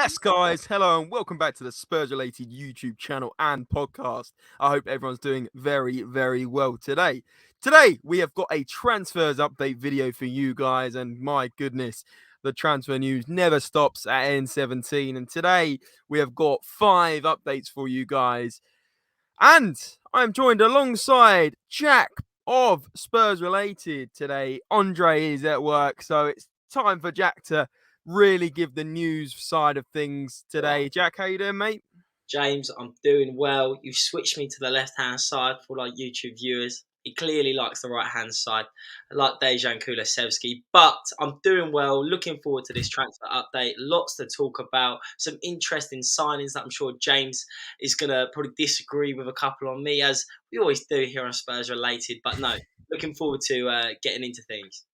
Yes, guys. Hello and welcome back to the Spurs-related YouTube channel and podcast. I hope everyone's doing very, very well today. Today, we have got a transfers update video for you guys. And my goodness, the transfer news never stops at N17. And today, we have got 5 updates for you guys. And I'm joined alongside Jack of Spurs-related today. Andre is at work, so it's time for Jack to really give the news side of things today. Jack, how you doing, mate? James, I'm doing well. You've switched me to the left-hand side for our YouTube viewers. He clearly likes the right-hand side. I like Dejan Kulusevski, but I'm doing well. Looking forward to this transfer update. Lots to talk about. Some interesting signings that I'm sure James is going to probably disagree with a couple on me, as we always do here on Spurs Related. But no, looking forward to getting into things.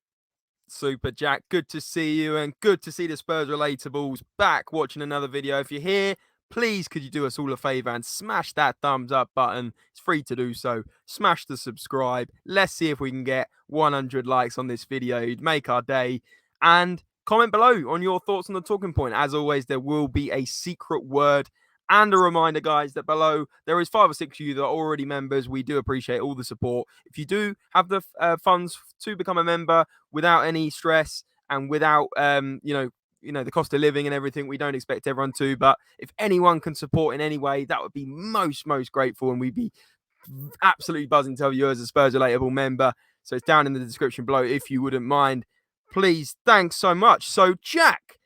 Super, Jack. Good to see you and good to see the Spurs Relatables back watching another video. If you're here, please could you do us all a favour and smash that thumbs up button. It's free to do so. Smash the subscribe. Let's see if we can get 100 likes on this video. It'd make our day. And comment below on your thoughts on the talking point. As always, there will be a secret word. And a reminder, guys, that below there is 5 or 6 of you that are already members. We do appreciate all the support. If you do have the funds to become a member without any stress and without, the cost of living and everything, we don't expect everyone to. But if anyone can support in any way, that would be most grateful, and we'd be absolutely buzzing to have you as a Spurs Relatable member. So it's down in the description below if you wouldn't mind. Please, thanks so much. So, Jack,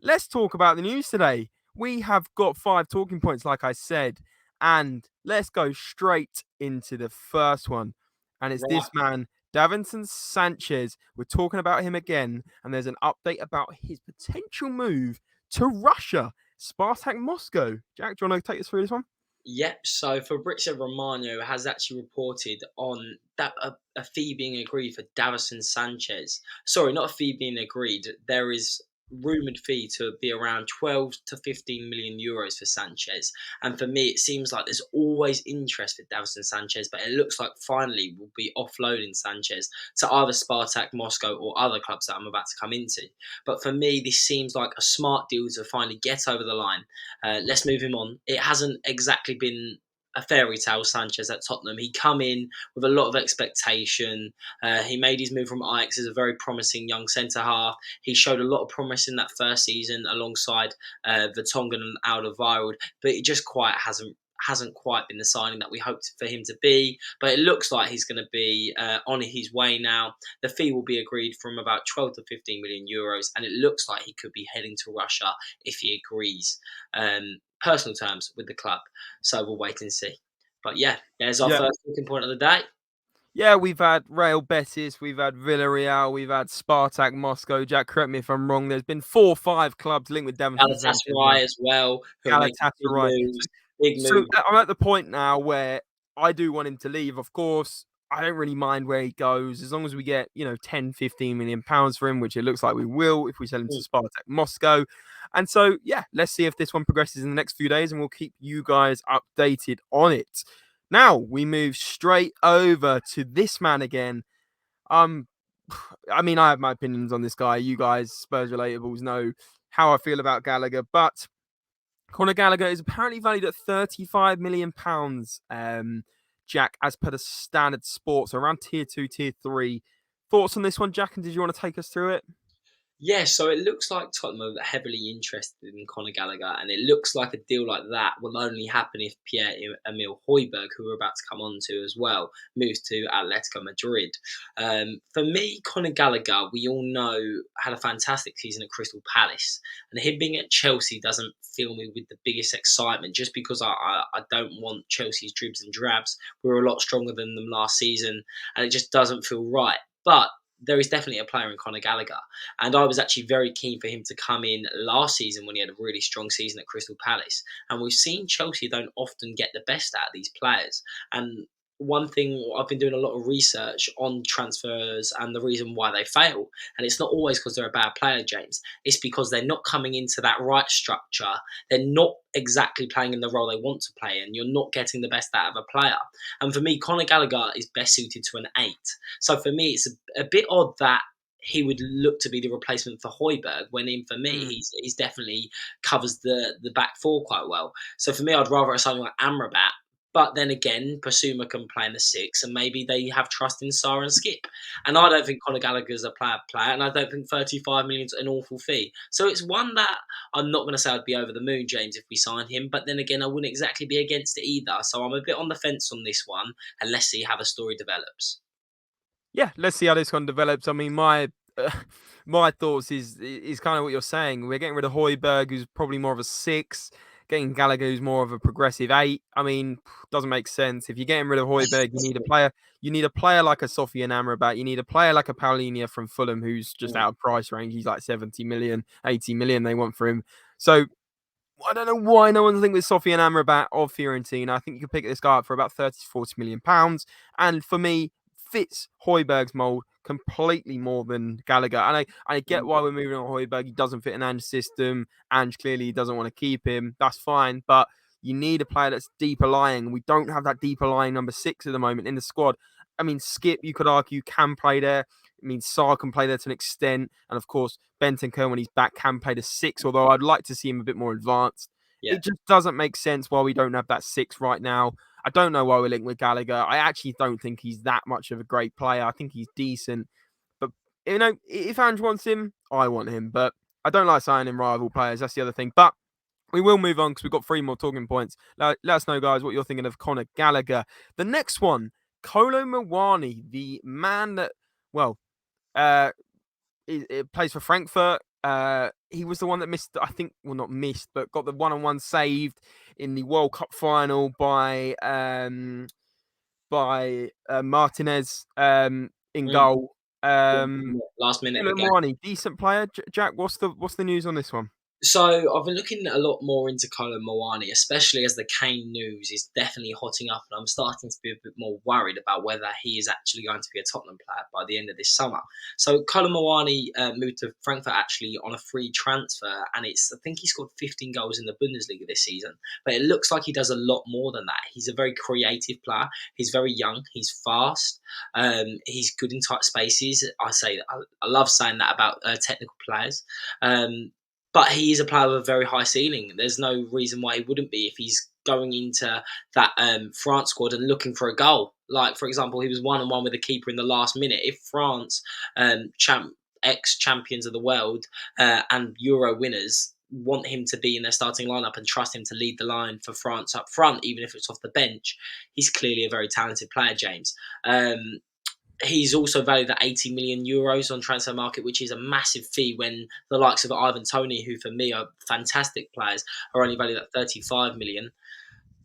let's talk about the news today. We have got 5 talking points, like I said, and let's go straight into the first one. And it's this man, Davinson Sanchez. We're talking about him again, and there's an update about his potential move to Russia, Spartak Moscow. Jack, do you want to take us through this one? Yep, so Fabrizio Romano has actually reported on that a fee being agreed for Davinson Sanchez. Sorry, not a fee being agreed. There is rumoured fee to be around 12 to 15 million euros for Sanchez. And for me, it seems like there's always interest for Davinson Sanchez, but it looks like finally we'll be offloading Sanchez to either Spartak Moscow or other clubs that I'm about to come into. But for me, this seems like a smart deal to finally get over the line. Let's move him on. It hasn't exactly been a fairy tale, Sanchez at Tottenham. He come in with a lot of expectation. He made his move from Ajax as a very promising young centre-half. He showed a lot of promise in that first season alongside Vertonghen and Alderweireld, but it just hasn't quite been the signing that we hoped for him to be. But it looks like he's going to be on his way now. The fee will be agreed from about 12 to 15 million euros, and it looks like he could be heading to Russia if he agrees personal terms with the club. So we'll wait and see. But yeah, there's our first talking point of the day. Yeah, we've had Real Betis, we've had Villarreal, we've had Spartak Moscow. Jack, correct me if I'm wrong. There's been 4 or 5 clubs linked with Davinson Sanchez. Galatasaray as well. Galatasaray. Big So move. I'm at the point now where I do want him to leave. Of course, I don't really mind where he goes as long as we get, 10, 15 million pounds for him, which it looks like we will if we sell him to Spartak Moscow. And so, yeah, let's see if this one progresses in the next few days, and we'll keep you guys updated on it. Now we move straight over to this man again. I have my opinions on this guy. You guys, Spurs Relatables, know how I feel about Gallagher, but Conor Gallagher is apparently valued at £35 million, Jack, as per the standard sports, so around tier 2, tier 3. Thoughts on this one, Jack, and did you want to take us through it? Yeah, so it looks like Tottenham are heavily interested in Conor Gallagher, and it looks like a deal like that will only happen if Pierre-Emile Hojbjerg, who we're about to come on to as well, moves to Atletico Madrid. For me, Conor Gallagher, we all know, had a fantastic season at Crystal Palace, and him being at Chelsea doesn't fill me with the biggest excitement, just because I don't want Chelsea's dribs and drabs. We were a lot stronger than them last season, and it just doesn't feel right. But there is definitely a player in Conor Gallagher. And I was actually very keen for him to come in last season when he had a really strong season at Crystal Palace. And we've seen Chelsea don't often get the best out of these players. And one thing, I've been doing a lot of research on transfers and the reason why they fail. And it's not always because they're a bad player, James. It's because they're not coming into that right structure. They're not exactly playing in the role they want to play, and you're not getting the best out of a player. And for me, Conor Gallagher is best suited to an 8. So for me, it's a bit odd that he would look to be the replacement for Hojbjerg. When in for me, Mm. he's definitely covers the back four quite well. So for me, I'd rather have something like Amrabat. But then again, Basuma can play in the six, and maybe they have trust in Sarr and Skip. And I don't think Conor Gallagher's a player, and I don't think 35 million's an awful fee. So it's one that I'm not going to say I'd be over the moon, James, if we sign him. But then again, I wouldn't exactly be against it either. So I'm a bit on the fence on this one, and let's see how the story develops. Yeah, let's see how this one develops. I mean, my my thoughts is kind of what you're saying. We're getting rid of Hojbjerg, who's probably more of a six. Getting Gallagher, who's more of a progressive eight. I mean, doesn't make sense. If you're getting rid of Hojbjerg, you need a player. You need a player like a Sofian Amrabat. You need a player like a Paulinho from Fulham, who's just Mm, out of price range. He's like 70 million, 80 million they want for him. So I don't know why no one's linked with Sofian Amrabat of Fiorentina. I think you could pick this guy up for about 30 to 40 million pounds. And for me, fits Hojberg's mold completely more than Gallagher. And I get mm, why we're moving on Hojberg. He doesn't fit an Ange system. Ange clearly doesn't want to keep him. That's fine. But you need a player that's deeper lying. We don't have that deeper lying number six at the moment in the squad. I mean, Skip, you could argue, can play there. I mean, Sarr can play there to an extent. And of course, Bentancur, when he's back, can play the six, although I'd like to see him a bit more advanced. yeah. It just doesn't make sense why we don't have that six right now. I don't know why we're linked with Gallagher. I actually don't think he's that much of a great player. I think he's decent. But, if Ange wants him, I want him. But I don't like signing rival players. That's the other thing. But we will move on because we've got 3 more talking points. Let us know, guys, what you're thinking of Conor Gallagher. The next one, Kolo Muani, the man that, well, uh, it plays for Frankfurt. He was the one that missed, I think, well, not missed, but got the one-on-one saved in the World Cup final by Martinez in Mm. goal. Last minute of the game. Muani, decent player. Jack, what's the news on this one? So I've been looking a lot more into Kolo Muani, especially as the Kane news is definitely hotting up, and I'm starting to be a bit more worried about whether he is actually going to be a Tottenham player by the end of this summer. So Kolo Muani moved to Frankfurt actually on a free transfer, and I think he scored 15 goals in the Bundesliga this season. But it looks like he does a lot more than that. He's a very creative player. He's very young. He's fast. He's good in tight spaces. I love saying that about technical players. But he is a player with a very high ceiling. There's no reason why he wouldn't be if he's going into that France squad and looking for a goal. Like, for example, he was 1-on-1 with the keeper in the last minute. If France, ex-champions of the world and Euro winners, want him to be in their starting lineup and trust him to lead the line for France up front, even if it's off the bench, he's clearly a very talented player, James. He's also valued at 80 million euros on transfer market, which is a massive fee when the likes of Ivan Toney, who for me are fantastic players, are only valued at 35 million.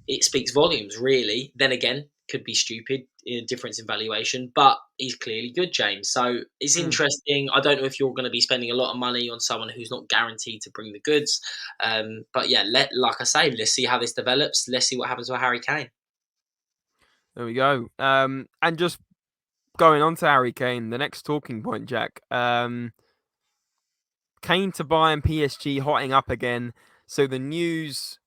It speaks volumes, really. Then again, could be stupid, a difference in valuation, but he's clearly good, James. So it's Hmm. interesting. I don't know if you're going to be spending a lot of money on someone who's not guaranteed to bring the goods. But yeah, like I say, let's see how this develops. Let's see what happens with Harry Kane. There we go. And just going on to Harry Kane, the next talking point, Jack. Kane to Bayern, PSG hotting up again. So the news,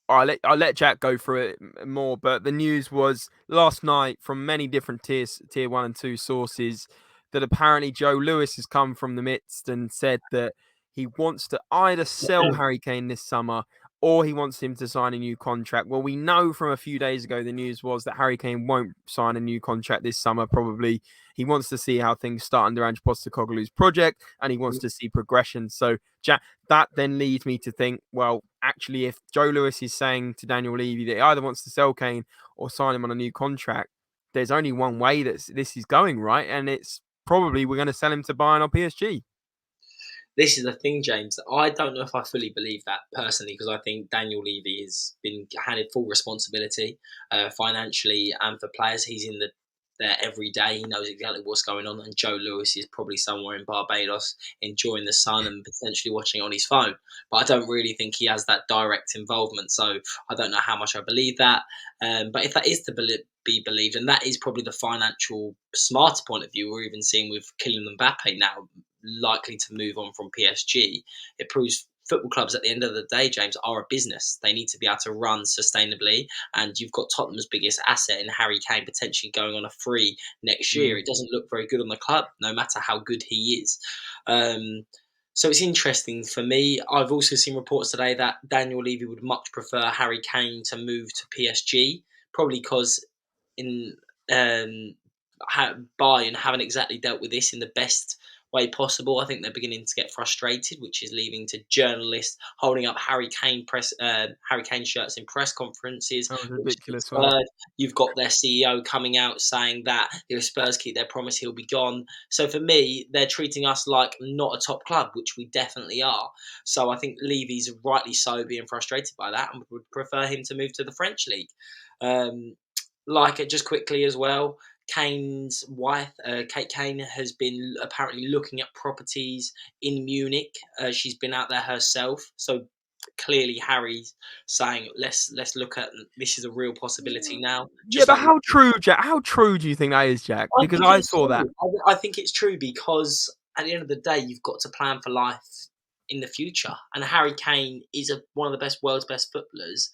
I'll let Jack go through it more, but the news was last night from many different tier 1 and 2 sources that apparently Joe Lewis has come from the midst and said that he wants to either sell Harry Kane this summer or he wants him to sign a new contract. Well, we know from a few days ago the news was that Harry Kane won't sign a new contract this summer. Probably he wants to see how things start under Ange Postecoglou's project and he wants to see progression. So Jack, that then leads me to think, well, actually, if Joe Lewis is saying to Daniel Levy that he either wants to sell Kane or sign him on a new contract, there's only one way that this is going, right? And it's probably we're going to sell him to Bayern or PSG. This is the thing, James. I don't know if I fully believe that personally because I think Daniel Levy has been handed full responsibility financially and for players. He's in there every day. He knows exactly what's going on. And Joe Lewis is probably somewhere in Barbados enjoying the sun and potentially watching it on his phone. But I don't really think he has that direct involvement. So I don't know how much I believe that. But if that is to be believed, and that is probably the financial smarter point of view we're even seeing with Kylian Mbappe now likely to move on from PSG, it proves football clubs at the end of the day, James, are a business. They need to be able to run sustainably. And you've got Tottenham's biggest asset in Harry Kane potentially going on a free next year. Mm. It doesn't look very good on the club, no matter how good he is. So it's interesting for me. I've also seen reports today that Daniel Levy would much prefer Harry Kane to move to PSG, probably because in um, Bayern haven't exactly dealt with this in the best way possible. I think they're beginning to get frustrated, which is leading to journalists holding up Harry Kane shirts in press conferences, That was which is ridiculous, wasn't it? absurd. You've got their CEO coming out saying that if Spurs keep their promise, he'll be gone. So for me, they're treating us like not a top club, which we definitely are. So I think Levy's rightly so being frustrated by that and would prefer him to move to the French league. Like it just quickly as well. Kane's wife, Kate Kane, has been apparently looking at properties in Munich. She's been out there herself, so clearly Harry's saying, "Let's look at this is a real possibility now." Yeah, Just but like how true, Jack? How true do you think that is, Jack? I Because think I it's saw that. true. I think it's true because at the end of the day, you've got to plan for life in the future. And Harry Kane is one of the world's best footballers,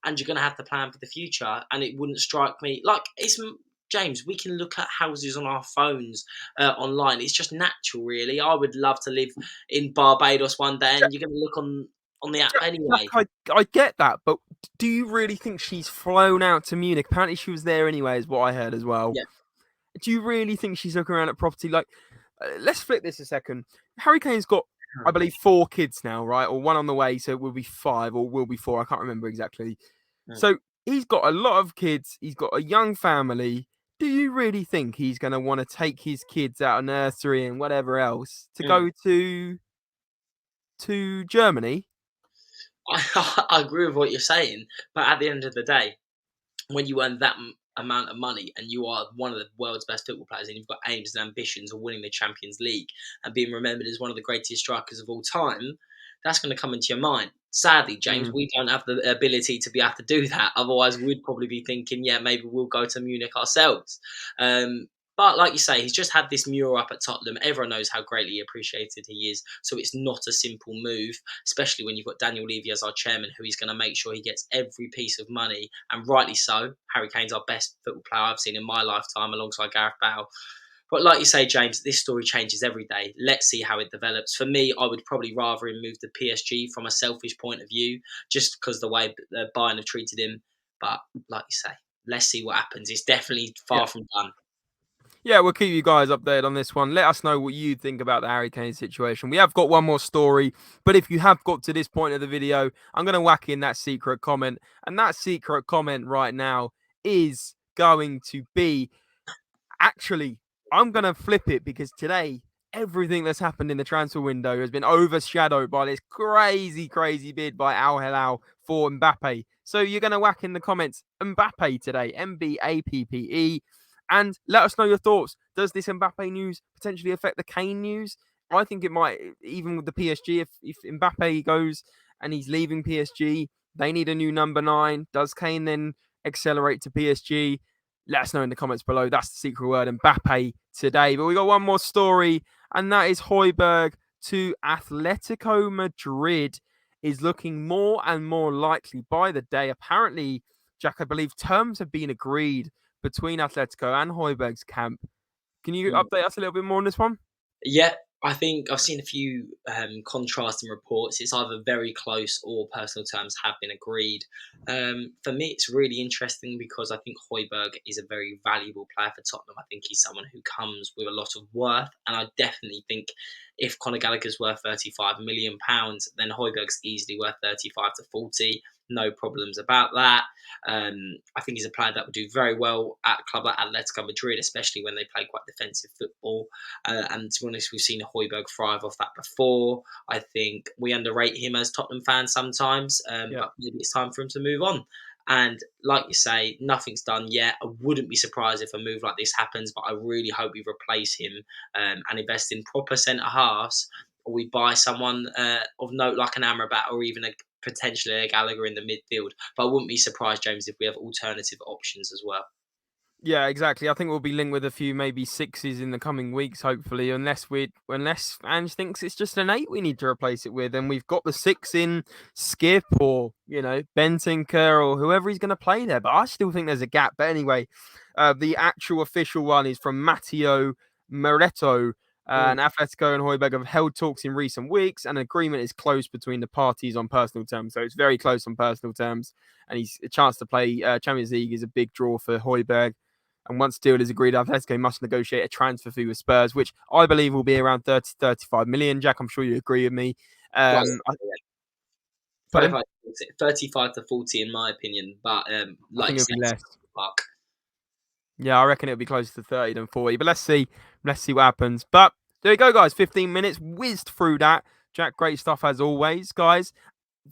and you're going to have to plan for the future. And it wouldn't strike me like it's James. We can look at houses on our phones online. It's just natural, really. I would love to live in Barbados one day, and you're going to look on the app Jack, anyway. I get that, but do you really think she's flown out to Munich? Apparently, she was there anyway, is what I heard as well. Yeah. Do you really think she's looking around at property? Like, let's flip this a second. Harry Kane's got, I believe, 4 kids now, right? Or one on the way, so it will be 5 or will be 4. I can't remember exactly. Mm, So he's got a lot of kids. He's got a young family. Do you really think he's going to want to take his kids out of nursery and whatever else to mm. go to Germany? I agree with what you're saying, but at the end of the day, when you earn that amount of money and you are one of the world's best football players and you've got aims and ambitions of winning the Champions League and being remembered as one of the greatest strikers of all time, that's going to come into your mind. Sadly, James, Mm. we don't have the ability to be able to do that. Otherwise, we'd probably be thinking, yeah, maybe we'll go to Munich ourselves. But like you say, he's just had this mural up at Tottenham. Everyone knows how greatly appreciated he is. So it's not a simple move, especially when you've got Daniel Levy as our chairman, who is going to make sure he gets every piece of money, and rightly so. Harry Kane's our best football player I've seen in my lifetime, alongside Gareth Bale. But like you say, James, this story changes every day. Let's see how it develops. For me, I would probably rather him move to PSG from a selfish point of view, just because the way Bayern have treated him. But like you say, let's see what happens. It's definitely Yeah. far from done. Yeah, we'll keep you guys updated on this one. Let us know what you think about the Harry Kane situation. We have got one more story, but if you have got to this point of the video, I'm going to whack in that secret comment. And that secret comment right now is going to be actually, I'm going to flip it because today, everything that's happened in the transfer window has been overshadowed by this crazy, crazy bid by Al Hilal for Mbappe. So you're going to whack in the comments Mbappe today, Mbappe. And let us know your thoughts. Does this Mbappe news potentially affect the Kane news? I think it might, even with the PSG, if Mbappe goes and he's leaving PSG, they need a new number 9. Does Kane then accelerate to PSG? Let us know in the comments below. That's the secret word, Mbappe today. But we got one more story, and that is Hojbjerg to Atletico Madrid is looking more and more likely by the day. Apparently, Jack, I believe terms have been agreed between Atletico and Hojbjerg's camp. Can you Mm. update us a little bit more on this one? Yeah, I think I've seen a few contrasting reports. It's either very close or personal terms have been agreed. For me, it's really interesting because I think Hojbjerg is a very valuable player for Tottenham. I think he's someone who comes with a lot of worth, and I definitely think if Conor Gallagher's worth £35 million, then Hojbjerg's easily worth 35 to 40. No problems about that. I think he's a player that would do very well at a club like Atletico Madrid, especially when they play quite defensive football. And to be honest, we've seen Hojbjerg thrive off that before. I think we underrate him as Tottenham fans sometimes, Yeah. but maybe it's time for him to move on. And like you say, nothing's done yet. I wouldn't be surprised if a move like this happens, but I really hope we replace him and invest in proper centre halves, or we buy someone of note like an Amrabat or even potentially a Gallagher in the midfield. But I wouldn't be surprised, James, if we have alternative options as well. Yeah, exactly. I think we'll be linked with a few maybe sixes in the coming weeks, hopefully, unless Ange thinks it's just an eight we need to replace it with, and we've got the six in Skip or Bentancur or whoever he's going to play there. But I still think there's a gap. But anyway, the actual official one is from Matteo Moretto. And Atletico and Hojbjerg have held talks in recent weeks, and agreement is close between the parties on personal terms. So it's very close on personal terms, and he's a chance to play Champions League is a big draw for Hojbjerg. And once deal is agreed, Atletico must negotiate a transfer fee with Spurs, which I believe will be around 30 to 35 million. Jack, I'm sure you agree with me. Well, Pardon? 35 to 40 in my opinion, but I like think it'll be less. fuck. Yeah, I reckon it'll be closer to 30 than 40. But let's see. Let's see what happens. But there you go, guys. 15 minutes. Whizzed through that. Jack, great stuff as always, guys.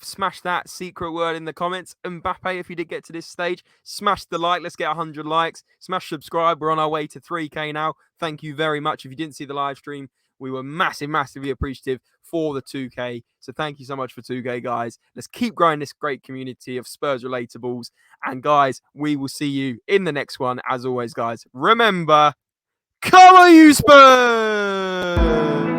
Smash that secret word in the comments. Mbappe, if you did get to this stage, smash the like. Let's get 100 likes. Smash subscribe. We're on our way to 3K now. Thank you very much. If you didn't see the live stream, we were massively appreciative for the 2K. So thank you so much for 2K, guys. Let's keep growing this great community of Spurs relatables. And guys, we will see you in the next one. As always, guys, remember, come on, you Spurs!